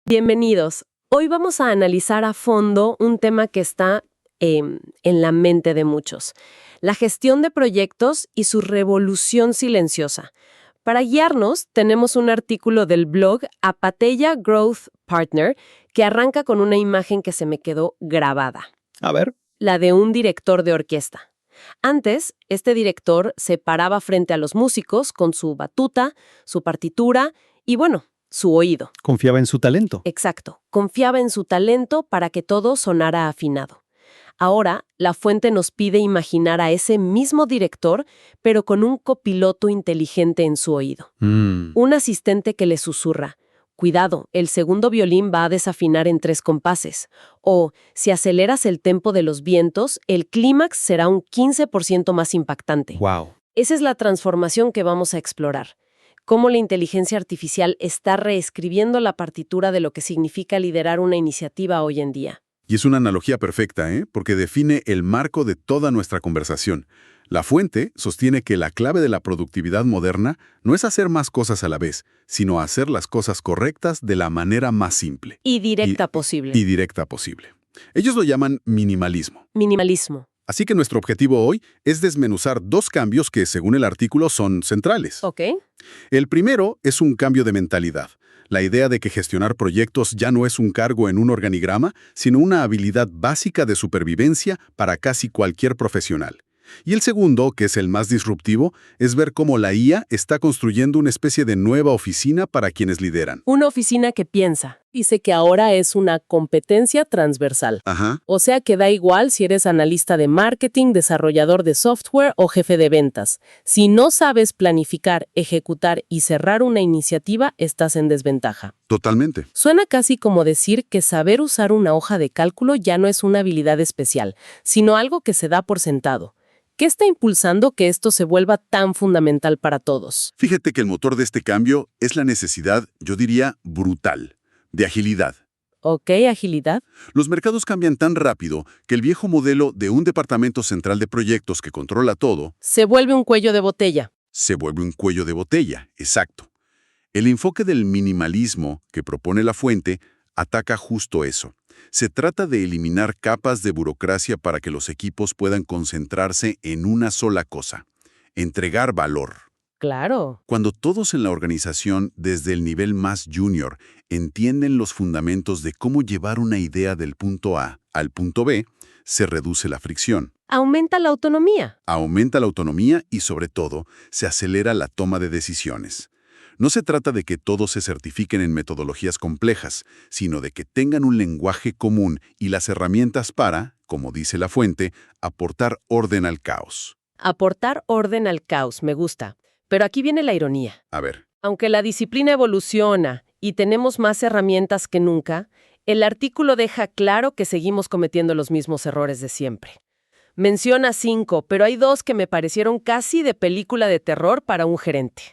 Bienvenidos. Hoy vamos a analizar a fondo un tema que está en la mente de muchos, la gestión de proyectos y su revolución silenciosa. Para guiarnos, tenemos un artículo del blog Apateya Growth Partner que arranca con una imagen que se me quedó grabada. A ver. La de un director de orquesta. Antes, este director se paraba frente a los músicos con su batuta, su partitura y, bueno, su oído. Confiaba en su talento. Exacto. Confiaba en su talento para que todo sonara afinado. Ahora, la fuente nos pide imaginar a ese mismo director, pero con un copiloto inteligente en su oído. Un asistente que le susurra: cuidado, el segundo violín va a desafinar en 3 compases. O, si aceleras el tempo de los vientos, el clímax será un 15% más impactante. Wow. Esa es la transformación que vamos a explorar. Cómo la inteligencia artificial está reescribiendo la partitura de lo que significa liderar una iniciativa hoy en día. Y es una analogía perfecta, porque define el marco de toda nuestra conversación. La fuente sostiene que la clave de la productividad moderna no es hacer más cosas a la vez, sino hacer las cosas correctas de la manera más simple. Y directa posible. Y directa posible. Ellos lo llaman minimalismo. Minimalismo. Así que nuestro objetivo hoy es desmenuzar 2 cambios que, según el artículo, son centrales. ¿Ok? El primero es un cambio de mentalidad. La idea de que gestionar proyectos ya no es un cargo en un organigrama, sino una habilidad básica de supervivencia para casi cualquier profesional. Y el segundo, que es el más disruptivo, es ver cómo la IA está construyendo una especie de nueva oficina para quienes lideran. Una oficina que piensa. Dice que ahora es una competencia transversal. Ajá. O sea que da igual si eres analista de marketing, desarrollador de software o jefe de ventas. Si no sabes planificar, ejecutar y cerrar una iniciativa, estás en desventaja. Totalmente. Suena casi como decir que saber usar una hoja de cálculo ya no es una habilidad especial, sino algo que se da por sentado. ¿Qué está impulsando que esto se vuelva tan fundamental para todos? Fíjate que el motor de este cambio es la necesidad, yo diría, brutal, de agilidad. ¿Ok, agilidad? Los mercados cambian tan rápido que el viejo modelo de un departamento central de proyectos que controla todo Se vuelve un cuello de botella. se vuelve un cuello de botella, exacto. El enfoque del minimalismo que propone la fuente ataca justo eso. Se trata de eliminar capas de burocracia para que los equipos puedan concentrarse en una sola cosa: entregar valor. Claro. Cuando todos en la organización, desde el nivel más junior, entienden los fundamentos de cómo llevar una idea del punto A al punto B, se reduce la fricción, Aumenta la autonomía. aumenta la autonomía y, sobre todo, se acelera la toma de decisiones. No se trata de que todos se certifiquen en metodologías complejas, sino de que tengan un lenguaje común y las herramientas para, como dice la fuente, aportar orden al caos. Aportar orden al caos, me gusta. Pero aquí viene la ironía. A ver, Aunque la disciplina evoluciona y tenemos más herramientas que nunca, el artículo deja claro que seguimos cometiendo los mismos errores de siempre. Menciona 5, pero hay 2 que me parecieron casi de película de terror para un gerente.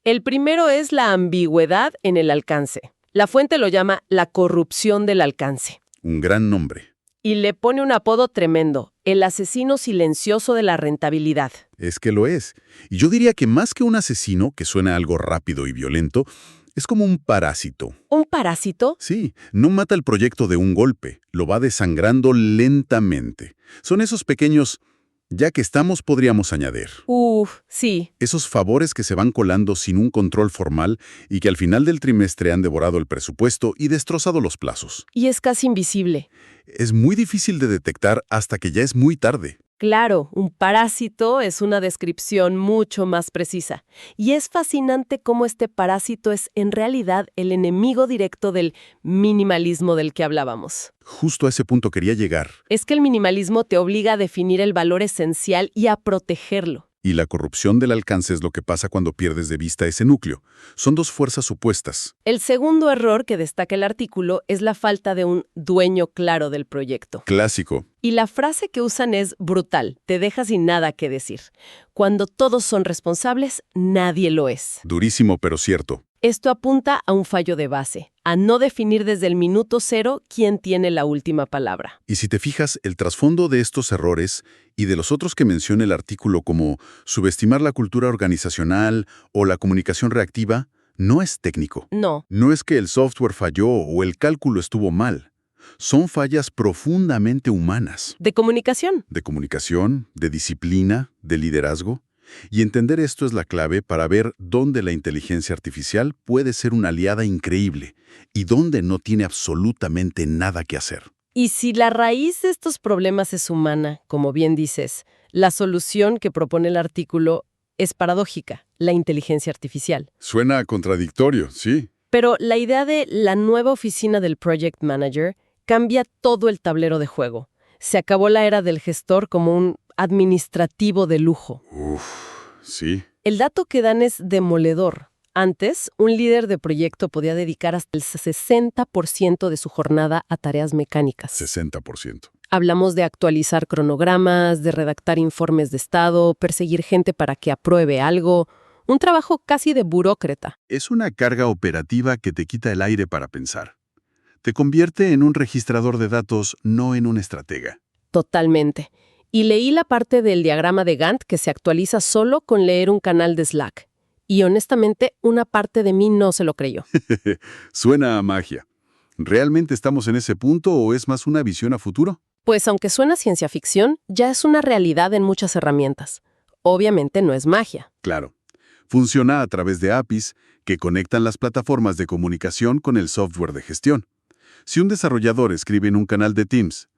El primero es la ambigüedad en el alcance. La fuente lo llama la corrupción del alcance. un gran nombre. Y le pone un apodo tremendo: el asesino silencioso de la rentabilidad. Es que lo es. Y yo diría que más que un asesino, que suena algo rápido y violento, es como un parásito. ¿Un parásito? Sí, no mata el proyecto de un golpe, lo va desangrando lentamente. Son esos pequeños, ya que estamos, podríamos añadir. Sí. Esos favores que se van colando sin un control formal y que al final del trimestre han devorado el presupuesto y destrozado los plazos. Y es casi invisible. Es muy difícil de detectar hasta que ya es muy tarde. Claro, un parásito es una descripción mucho más precisa. Y es fascinante cómo este parásito es en realidad el enemigo directo del minimalismo del que hablábamos. Justo a ese punto quería llegar. Es que el minimalismo te obliga a definir el valor esencial y a protegerlo. Y la corrupción del alcance es lo que pasa cuando pierdes de vista ese núcleo. Son 2 fuerzas opuestas. El segundo error que destaca el artículo es la falta de un dueño claro del proyecto. Clásico. Y la frase que usan es brutal, te deja sin nada que decir. Cuando todos son responsables, nadie lo es. Durísimo, pero cierto. Esto apunta a un fallo de base, a no definir desde el minuto 0 quién tiene la última palabra. Y si te fijas, el trasfondo de estos errores y de los otros que menciona el artículo, como subestimar la cultura organizacional o la comunicación reactiva, No es técnico. No. No es que el software falló o el cálculo estuvo mal. Son fallas profundamente humanas. De comunicación. De comunicación, de disciplina, de liderazgo. Y entender esto es la clave para ver dónde la inteligencia artificial puede ser una aliada increíble y dónde no tiene absolutamente nada que hacer. Y si la raíz de estos problemas es humana, como bien dices, la solución que propone el artículo es paradójica, la inteligencia artificial. Suena contradictorio, sí. Pero la idea de la nueva oficina del Project Manager cambia todo el tablero de juego. Se acabó la era del gestor como un administrativo de lujo. Sí. El dato que dan es demoledor. Antes, un líder de proyecto podía dedicar hasta el 60% de su jornada a tareas mecánicas. 60%. Hablamos de actualizar cronogramas, de redactar informes de estado, perseguir gente para que apruebe algo. Un trabajo casi de burócrata. Es una carga operativa que te quita el aire para pensar. Te convierte en un registrador de datos, no en un estratega. Totalmente. Y leí la parte del diagrama de Gantt que se actualiza solo con leer un canal de Slack. Y honestamente, una parte de mí no se lo creyó. Suena a magia. ¿Realmente estamos en ese punto o es más una visión a futuro? Pues aunque suena ciencia ficción, ya es una realidad en muchas herramientas. Obviamente no es magia. Claro. Funciona a través de APIs que conectan las plataformas de comunicación con el software de gestión. Si un desarrollador escribe en un canal de Teams,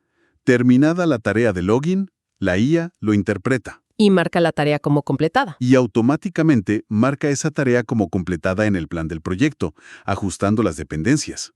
terminada la tarea de login, la IA lo interpreta. Y marca la tarea como completada. Y automáticamente marca esa tarea como completada en el plan del proyecto, ajustando las dependencias.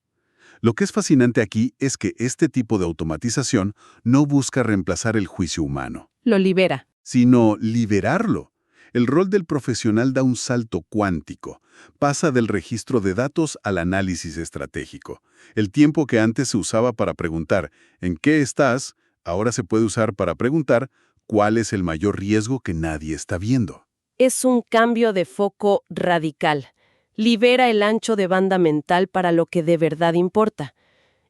Lo que es fascinante aquí es que este tipo de automatización no busca reemplazar el juicio humano, Lo libera. sino liberarlo. El rol del profesional da un salto cuántico. Pasa del registro de datos al análisis estratégico. El tiempo que antes se usaba para preguntar ¿en qué estás?, ahora se puede usar para preguntar ¿cuál es el mayor riesgo que nadie está viendo? Es un cambio de foco radical. Libera el ancho de banda mental para lo que de verdad importa.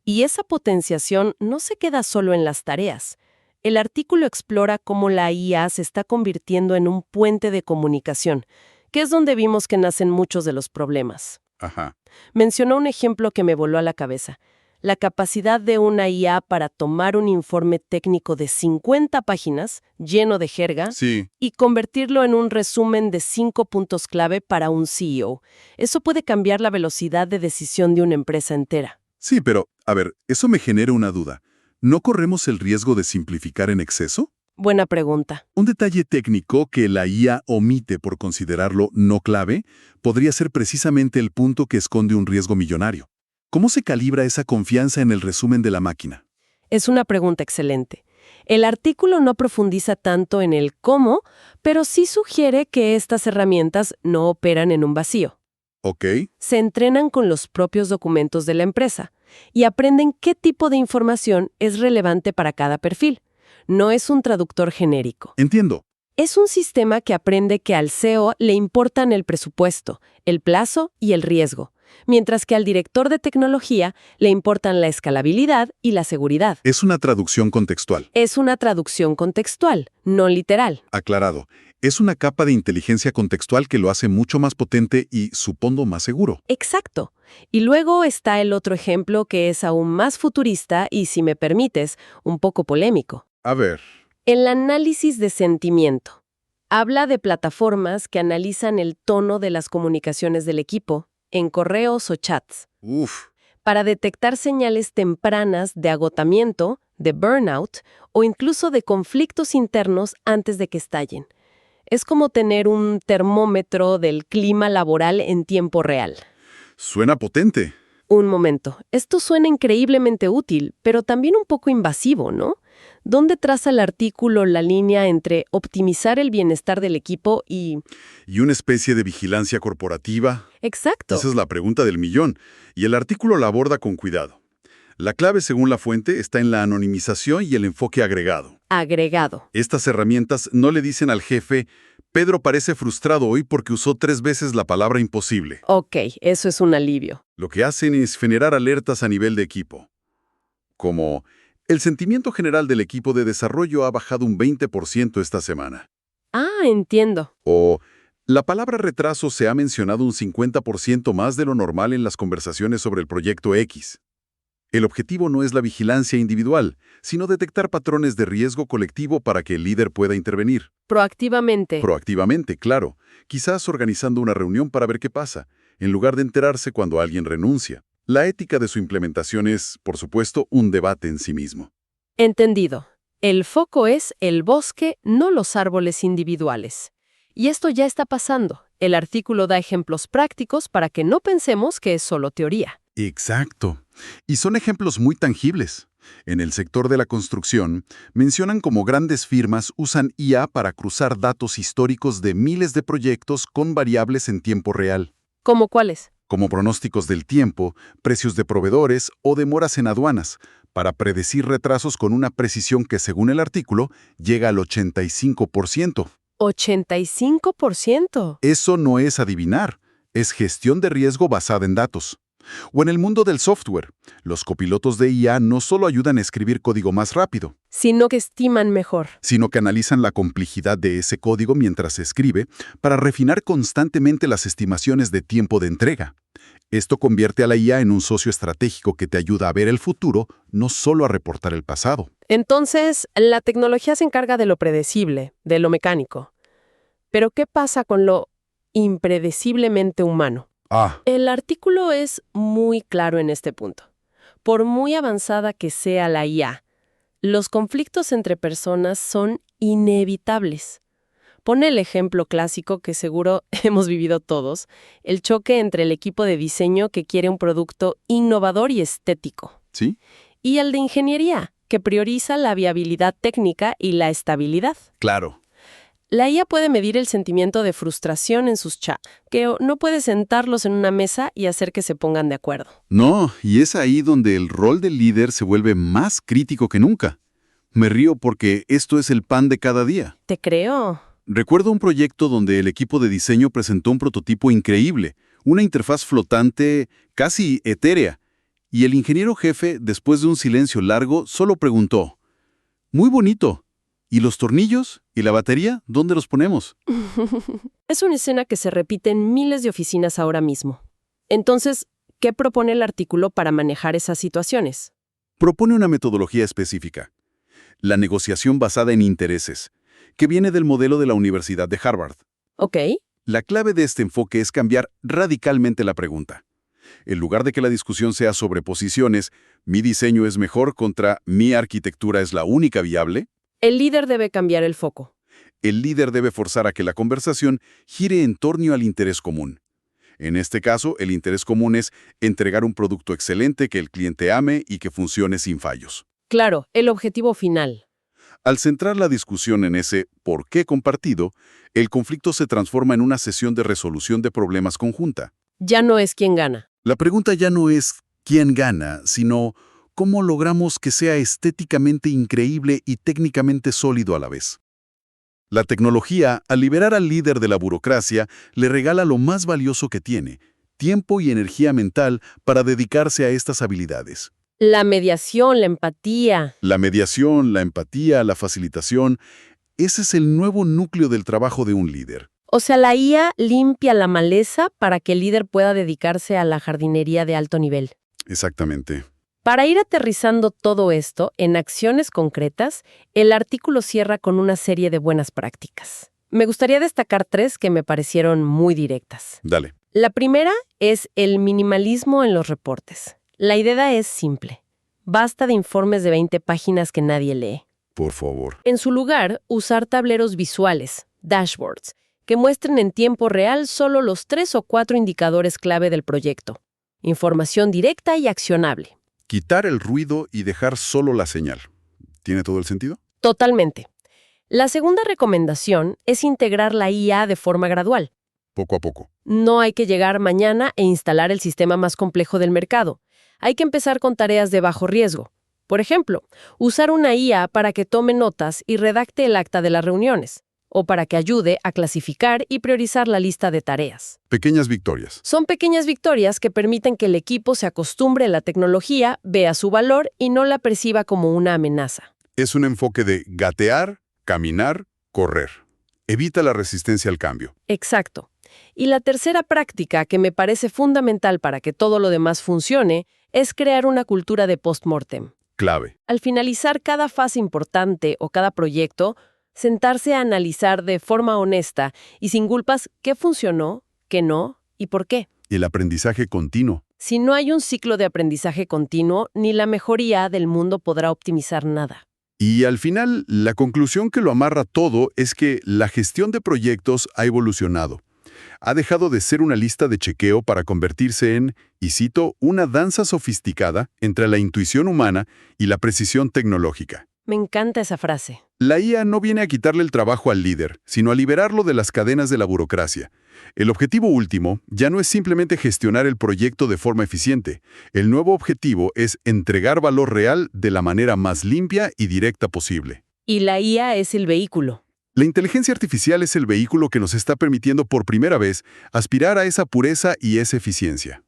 Y esa potenciación no se queda solo en las tareas. El artículo explora cómo la IA se está convirtiendo en un puente de comunicación, que es donde vimos que nacen muchos de los problemas. Ajá. Mencionó un ejemplo que me voló a la cabeza. La capacidad de una IA para tomar un informe técnico de 50 páginas, lleno de jerga, Sí. y convertirlo en un resumen de 5 puntos clave para un CEO. Eso puede cambiar la velocidad de decisión de una empresa entera. Sí, pero, a ver, eso me genera una duda. ¿No corremos el riesgo de simplificar en exceso? Buena pregunta. Un detalle técnico que la IA omite por considerarlo no clave podría ser precisamente el punto que esconde un riesgo millonario. ¿Cómo se calibra esa confianza en el resumen de la máquina? Es una pregunta excelente. El artículo no profundiza tanto en el cómo, pero sí sugiere que estas herramientas no operan en un vacío. Ok. Se entrenan con los propios documentos de la empresa y aprenden qué tipo de información es relevante para cada perfil. No es un traductor genérico. Entiendo. Es un sistema que aprende que al CEO le importan el presupuesto, el plazo y el riesgo, mientras que al director de tecnología le importan la escalabilidad y la seguridad. Es una traducción contextual. Es una traducción contextual, no literal. Aclarado. Es una capa de inteligencia contextual que lo hace mucho más potente y, supongo, más seguro. Exacto. Y luego está el otro ejemplo que es aún más futurista y, si me permites, un poco polémico. A ver. El análisis de sentimiento. Habla de plataformas que analizan el tono de las comunicaciones del equipo, en correos o chats, Uf. para detectar señales tempranas de agotamiento, de burnout o incluso de conflictos internos antes de que estallen. Es como tener un termómetro del clima laboral en tiempo real. Suena potente. Un momento, esto suena increíblemente útil, pero también un poco invasivo, ¿no? ¿Dónde traza el artículo la línea entre optimizar el bienestar del equipo y... ¿Y una especie de vigilancia corporativa? Exacto. Esa es la pregunta del millón, y el artículo la aborda con cuidado. La clave, según la fuente, está en la anonimización y el enfoque agregado. Agregado. Estas herramientas no le dicen al jefe, Pedro parece frustrado hoy porque usó 3 veces la palabra imposible. Ok, eso es un alivio. Lo que hacen es generar alertas a nivel de equipo. Como, el sentimiento general del equipo de desarrollo ha bajado un 20% esta semana. Ah, entiendo. O, La palabra retraso se ha mencionado un 50% más de lo normal en las conversaciones sobre el proyecto X. El objetivo no es la vigilancia individual, sino detectar patrones de riesgo colectivo para que el líder pueda intervenir. Proactivamente. Proactivamente, claro, quizás organizando una reunión para ver qué pasa, en lugar de enterarse cuando alguien renuncia. La ética de su implementación es, por supuesto, un debate en sí mismo. Entendido. El foco es el bosque, no los árboles individuales. Y esto ya está pasando. El artículo da ejemplos prácticos para que no pensemos que es solo teoría. Exacto. Y son ejemplos muy tangibles. En el sector de la construcción, mencionan cómo grandes firmas usan IA para cruzar datos históricos de miles de proyectos con variables en tiempo real, ¿Cómo cuáles? como pronósticos del tiempo, precios de proveedores o demoras en aduanas, para predecir retrasos con una precisión que, según el artículo, llega al 85%. 85%. Eso no es adivinar, es gestión de riesgo basada en datos. O en el mundo del software, los copilotos de IA no solo ayudan a escribir código más rápido, Sino que estiman mejor. sino que analizan la complejidad de ese código mientras se escribe para refinar constantemente las estimaciones de tiempo de entrega. Esto convierte a la IA en un socio estratégico que te ayuda a ver el futuro, no solo a reportar el pasado. Entonces, la tecnología se encarga de lo predecible, de lo mecánico. Pero ¿qué pasa con lo impredeciblemente humano? El artículo es muy claro en este punto. Por muy avanzada que sea la IA, los conflictos entre personas son inevitables. Pone el ejemplo clásico que seguro hemos vivido todos, el choque entre el equipo de diseño que quiere un producto innovador y estético, ¿Sí? y el de ingeniería, que prioriza la viabilidad técnica y la estabilidad. Claro. La IA puede medir el sentimiento de frustración en sus chats, que no puede sentarlos en una mesa y hacer que se pongan de acuerdo. No, y es ahí donde el rol del líder se vuelve más crítico que nunca. Me río porque esto es el pan de cada día. Te creo. Recuerdo un proyecto donde el equipo de diseño presentó un prototipo increíble, una interfaz flotante casi etérea, y el ingeniero jefe, después de un silencio largo, solo preguntó: «Muy bonito. ¿Y los tornillos? ¿Y la batería? ¿Dónde los ponemos?» Es una escena que se repite en miles de oficinas ahora mismo. Entonces, ¿qué propone el artículo para manejar esas situaciones? Propone una metodología específica, la negociación basada en intereses, que viene del modelo de la Universidad de Harvard. Ok. La clave de este enfoque es cambiar radicalmente la pregunta. En lugar de que la discusión sea sobre posiciones, mi diseño es mejor contra mi arquitectura es la única viable, El líder debe cambiar el foco. el líder debe forzar a que la conversación gire en torno al interés común. En este caso, el interés común es entregar un producto excelente que el cliente ame y que funcione sin fallos. Claro, el objetivo final. Al centrar la discusión en ese ¿por qué compartido?, el conflicto se transforma en una sesión de resolución de problemas conjunta. Ya no es quien gana. La pregunta ya no es quién gana, sino cómo logramos que sea estéticamente increíble y técnicamente sólido a la vez. La tecnología, al liberar al líder de la burocracia, le regala lo más valioso que tiene: tiempo y energía mental para dedicarse a estas habilidades. La mediación, la empatía. La mediación, la empatía, la facilitación, ese es el nuevo núcleo del trabajo de un líder. O sea, la IA limpia la maleza para que el líder pueda dedicarse a la jardinería de alto nivel. Exactamente. Para ir aterrizando todo esto en acciones concretas, el artículo cierra con una serie de buenas prácticas. Me gustaría destacar 3 que me parecieron muy directas. Dale. La primera es el minimalismo en los reportes. La idea es simple. Basta de informes de 20 páginas que nadie lee. Por favor. En su lugar, usar tableros visuales, dashboards, que muestren en tiempo real solo los 3 o 4 indicadores clave del proyecto. Información directa y accionable. Quitar el ruido y dejar solo la señal. ¿Tiene todo el sentido? Totalmente. La segunda recomendación es integrar la IA de forma gradual. Poco a poco. No hay que llegar mañana e instalar el sistema más complejo del mercado. Hay que empezar con tareas de bajo riesgo. Por ejemplo, usar una IA para que tome notas y redacte el acta de las reuniones, o para que ayude a clasificar y priorizar la lista de tareas. Pequeñas victorias. Son pequeñas victorias que permiten que el equipo se acostumbre a la tecnología, vea su valor y no la perciba como una amenaza. Es un enfoque de gatear, caminar, correr. Evita la resistencia al cambio. Exacto. Y la tercera práctica, que me parece fundamental para que todo lo demás funcione, es crear una cultura de post-mortem. Clave. Al finalizar cada fase importante o cada proyecto, sentarse a analizar de forma honesta y sin culpas qué funcionó, qué no y por qué. El aprendizaje continuo. Si no hay un ciclo de aprendizaje continuo, ni la mejoría del mundo podrá optimizar nada. Y al final, la conclusión que lo amarra todo es que la gestión de proyectos ha evolucionado. Ha dejado de ser una lista de chequeo para convertirse en, y cito, una danza sofisticada entre la intuición humana y la precisión tecnológica. Me encanta esa frase. La IA no viene a quitarle el trabajo al líder, sino a liberarlo de las cadenas de la burocracia. El objetivo último ya no es simplemente gestionar el proyecto de forma eficiente. El nuevo objetivo es entregar valor real de la manera más limpia y directa posible. Y la IA es el vehículo. La inteligencia artificial es el vehículo que nos está permitiendo por primera vez aspirar a esa pureza y esa eficiencia.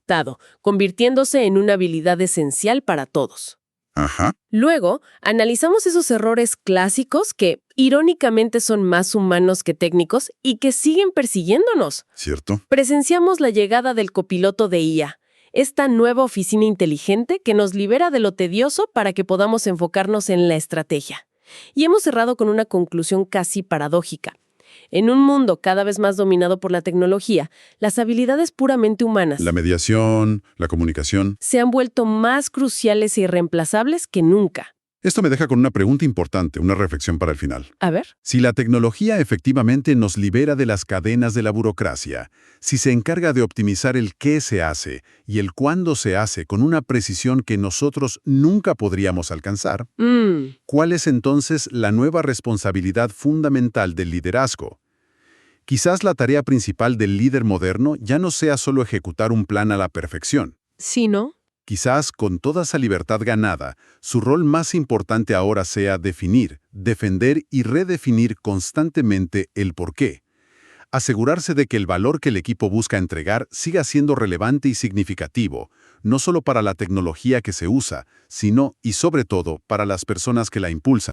Convirtiéndose en una habilidad esencial para todos. Ajá. Luego, analizamos esos errores clásicos que, irónicamente, son más humanos que técnicos y que siguen persiguiéndonos. ¿Cierto? Presenciamos la llegada del copiloto de IA, esta nueva oficina inteligente que nos libera de lo tedioso para que podamos enfocarnos en la estrategia. Y hemos cerrado con una conclusión casi paradójica. En un mundo cada vez más dominado por la tecnología, las habilidades puramente humanas La mediación, la comunicación. se han vuelto más cruciales e irreemplazables que nunca. Esto me deja con una pregunta importante, una reflexión para el final. A ver. Si la tecnología efectivamente nos libera de las cadenas de la burocracia, si se encarga de optimizar el qué se hace y el cuándo se hace con una precisión que nosotros nunca podríamos alcanzar, ¿cuál es entonces la nueva responsabilidad fundamental del liderazgo? Quizás la tarea principal del líder moderno ya no sea solo ejecutar un plan a la perfección. ¿Sí, no? Quizás, con toda esa libertad ganada, su rol más importante ahora sea definir, defender y redefinir constantemente el porqué. Asegurarse de que el valor que el equipo busca entregar siga siendo relevante y significativo, no solo para la tecnología que se usa, sino, y sobre todo, para las personas que la impulsan.